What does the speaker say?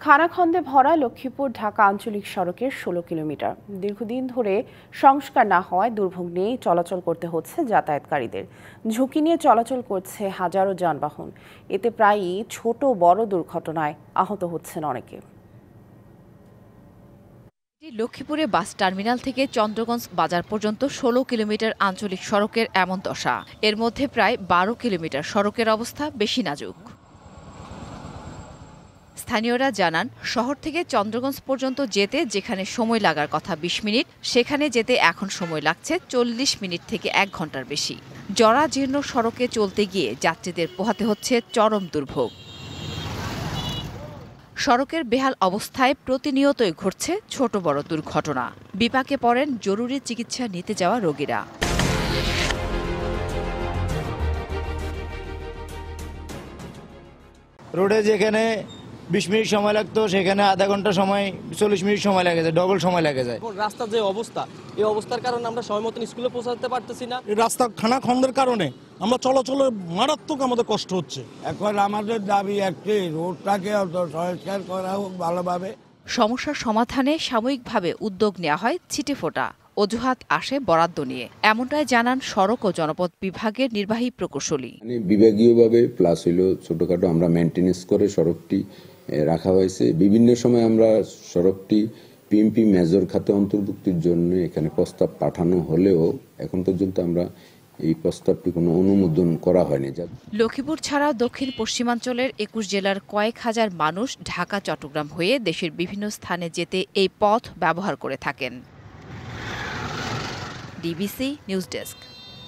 খানাখন্দে ভরা লক্ষ্মীপুর ঢাকা আঞ্চলিক সড়কের ১৬ কিলোমিটার দীর্ঘদিন ধরে সংস্কার না হওয়ায় দুর্ভোগ নিয়েই চলাচল করতে হচ্ছে যাতায়াতকারীদের। ঝুঁকি নিয়ে চলাচল করছে হাজারো যানবাহন। এতে প্রায়ই ছোট বড় দুর্ঘটনায় আহত হচ্ছেন অনেকে। লক্ষ্মীপুরে বাস টার্মিনাল থেকে চন্দ্রগঞ্জ বাজার পর্যন্ত ১৬ কিলোমিটার আঞ্চলিক সড়কের এমন দশা। এর মধ্যে প্রায় ১২ কিলোমিটার সড়কের অবস্থা বেশি নাজুক। স্থানীয়রা জানান, শহর থেকে চন্দ্রগঞ্জ পর্যন্ত যেতে যেখানে সময় লাগার কথা ২০ মিনিট, সেখানে যেতে এখন সময় লাগছে ৪০ মিনিট থেকে ১ ঘন্টার বেশি। জরাজীর্ণ সড়কে চলতে গিয়ে যাত্রীদের পোহাতে হচ্ছে চরম দুর্ভোগ। সড়কের বেহাল অবস্থায় প্রতিনিয়তই ঘটছে ছোট বড় দুর্ঘটনা। বিপাকে পড়েন জরুরি চিকিৎসা নিতে যাওয়া রোগীরা। রোডে যেখানে ২০ মিনিট সময় লাগতো সেখানে আধা ঘন্টা সময় ৪০ মিনিট সময় লাগে যায়, ডবল সময় লাগে যায়। রাস্তার যে অবস্থা, এই অবস্থার কারণে আমরা সময় মতন স্কুলে পৌঁছাতে পারতেছি না। এই রাস্তা খানাখন্দের কারণে আমরা চলাচলের মারাত্মক আমাদের কষ্ট হচ্ছে। এখন আমাদের দাবি একটি, রোডটাকে সংস্কার করা হোক ভালোভাবে। সমস্যার সমাধানে সাময়িকভাবে উদ্যোগ নেওয়া হয় ছিটেফোঁটা, অজুহাত আসে বরাদ্দ নিয়ে, এমনটাই জানান সড়ক ও জনপথ বিভাগের নির্বাহী প্রকৌশলী। বিভাগীয়ভাবে প্লাস হইলো ছোটখাটো আমরা মেনটেনেন্স করে সড়কটি রাখা হয়েছে। বিভিন্ন সময় আমরা সড়কটি পিএমপি মেজর খাতে অন্তর্ভুক্তির জন্য এখানে প্রস্তাব পাঠানো হলেও এখন পর্যন্ত আমরা এই প্রস্তাবটি কোনো অনুমোদন করা হয়নি। লক্ষ্মীপুর ছাড়া দক্ষিণ পশ্চিমাঞ্চলের ২১ জেলার কয়েক হাজার মানুষ ঢাকা চট্টগ্রাম হয়ে দেশের বিভিন্ন স্থানে যেতে এই পথ ব্যবহার করে থাকেন। DBC news desk.